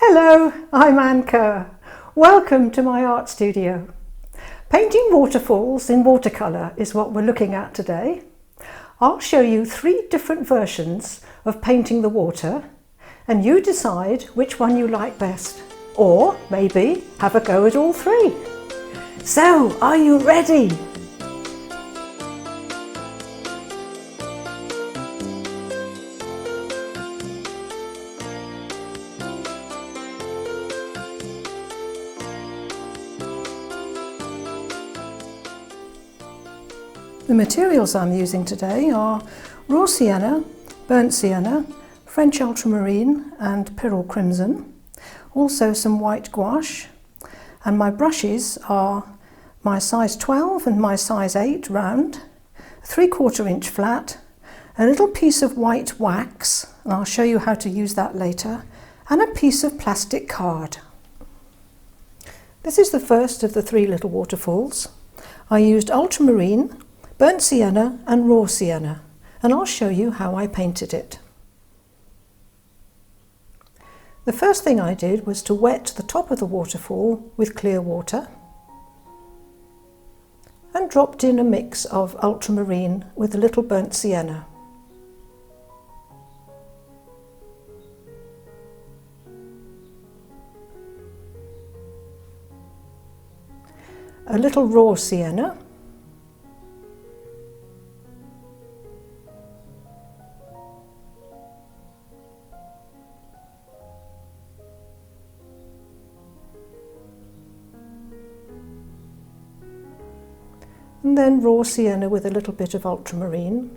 Hello, I'm Anne Kerr. Welcome to my art studio. Painting waterfalls in watercolour is what we're looking at today. I'll show you 3 different versions of painting the water and you decide which one you like best, or maybe have a go at all 3. So, are you ready? The materials I'm using today are raw sienna, burnt sienna, French ultramarine and Pyrrole crimson, also some white gouache, and my brushes are my size 12 and my size 8 round, 3/4 inch flat, a little piece of white wax, and I'll show you how to use that later, and a piece of plastic card. This is the first of the 3 little waterfalls. I used ultramarine, burnt sienna and raw sienna, and I'll show you how I painted it. The first thing I did was to wet the top of the waterfall with clear water and dropped in a mix of ultramarine with a little burnt sienna. A little raw sienna, and then raw sienna with a little bit of ultramarine.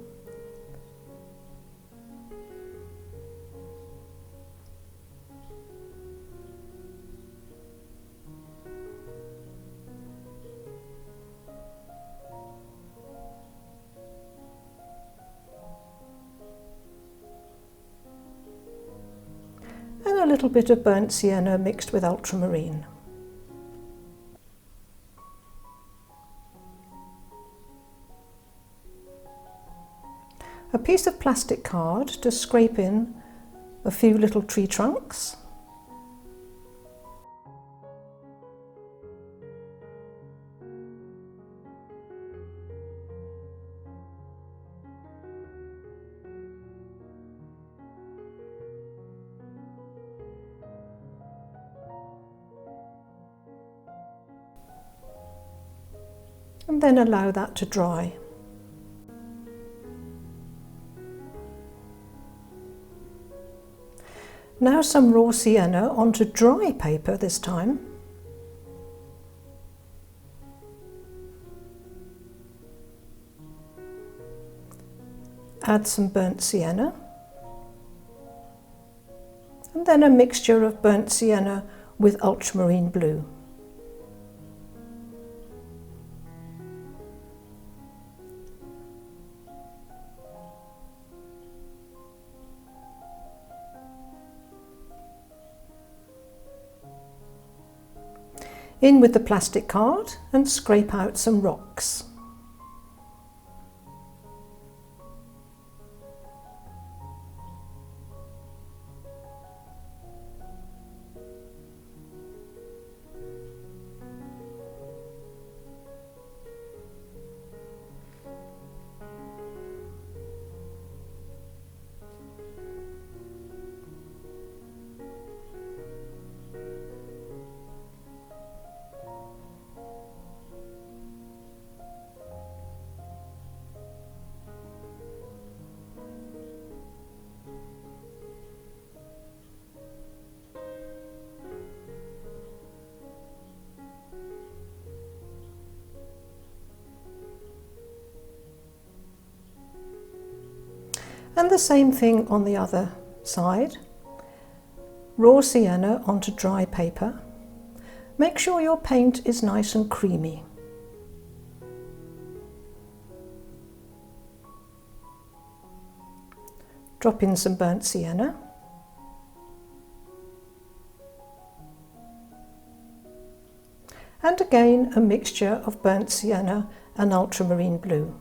And a little bit of burnt sienna mixed with ultramarine. A piece of plastic card to scrape in a few little tree trunks. And then allow that to dry. Now some raw sienna onto dry paper this time. Add some burnt sienna. And then a mixture of burnt sienna with ultramarine blue. In with the plastic card and scrape out some rocks. And the same thing on the other side. Raw sienna onto dry paper. Make sure your paint is nice and creamy. Drop in some burnt sienna. And again a mixture of burnt sienna and ultramarine blue.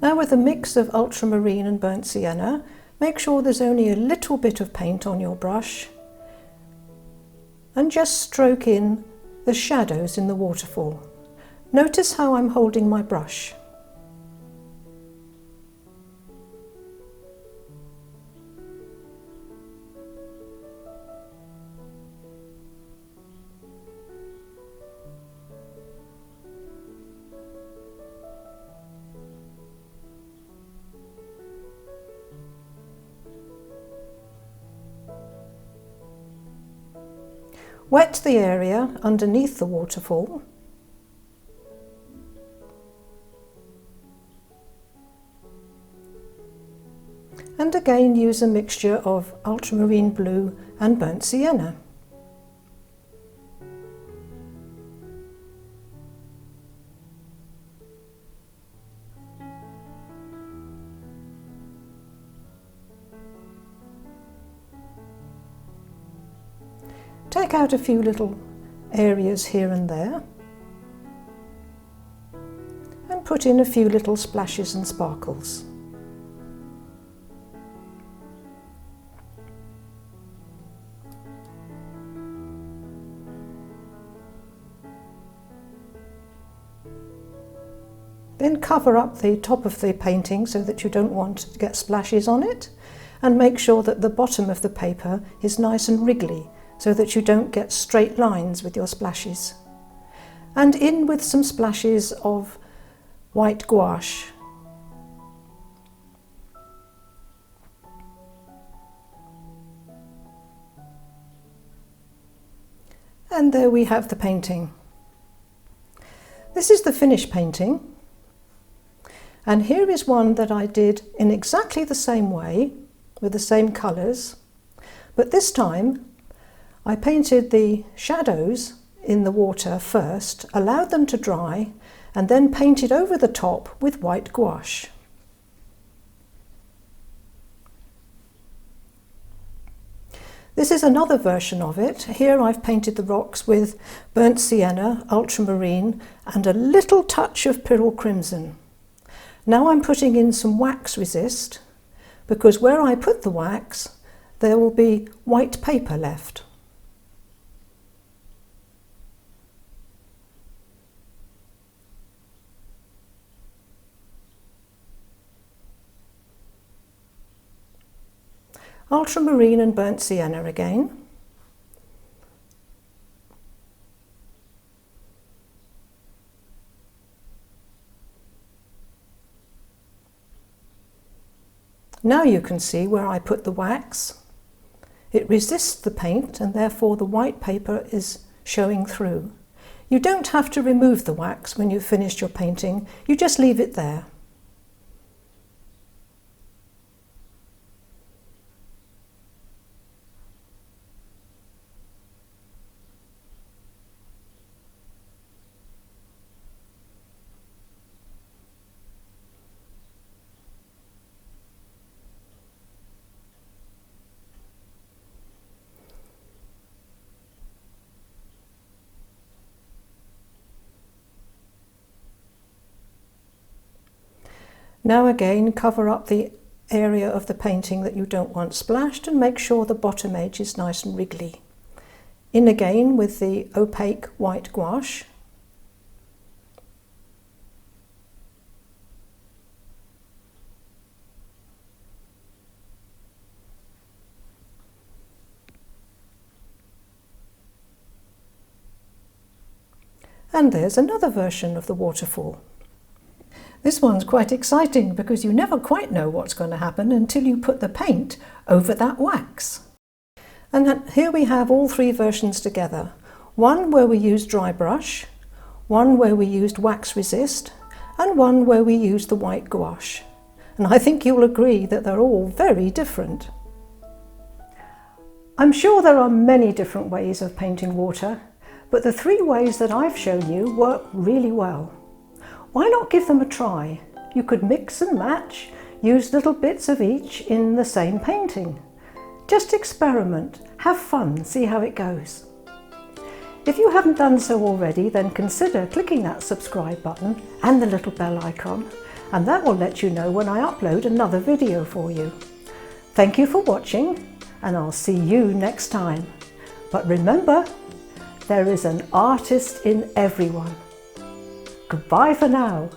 Now with a mix of ultramarine and burnt sienna, make sure there's only a little bit of paint on your brush and just stroke in the shadows in the waterfall. Notice how I'm holding my brush. Wet the area underneath the waterfall. And again use a mixture of ultramarine blue and burnt sienna. Take out a few little areas here and there and put in a few little splashes and sparkles. Then cover up the top of the painting so that you don't want to get splashes on it, and make sure that the bottom of the paper is nice and wriggly so that you don't get straight lines with your splashes. And in with some splashes of white gouache. And there we have the painting. This is the finished painting. And here is one that I did in exactly the same way, with the same colours, but this time I painted the shadows in the water first, allowed them to dry, and then painted over the top with white gouache. This is another version of it. Here I've painted the rocks with burnt sienna, ultramarine, and a little touch of pyrrole crimson. Now I'm putting in some wax resist, because where I put the wax, there will be white paper left. Ultramarine and burnt sienna again. Now you can see where I put the wax. It resists the paint and therefore the white paper is showing through. You don't have to remove the wax when you've finished your painting, you just leave it there. Now again, cover up the area of the painting that you don't want splashed and make sure the bottom edge is nice and wriggly. In again with the opaque white gouache. And there's another version of the waterfall. This one's quite exciting because you never quite know what's going to happen until you put the paint over that wax. And then here we have all three versions together. One where we used dry brush, one where we used wax resist, and one where we used the white gouache. And I think you'll agree that they're all very different. I'm sure there are many different ways of painting water, but the three ways that I've shown you work really well. Why not give them a try? You could mix and match, use little bits of each in the same painting. Just experiment, have fun, see how it goes. If you haven't done so already, then consider clicking that subscribe button and the little bell icon, and that will let you know when I upload another video for you. Thank you for watching, and I'll see you next time. But remember, there is an artist in everyone. Goodbye for now.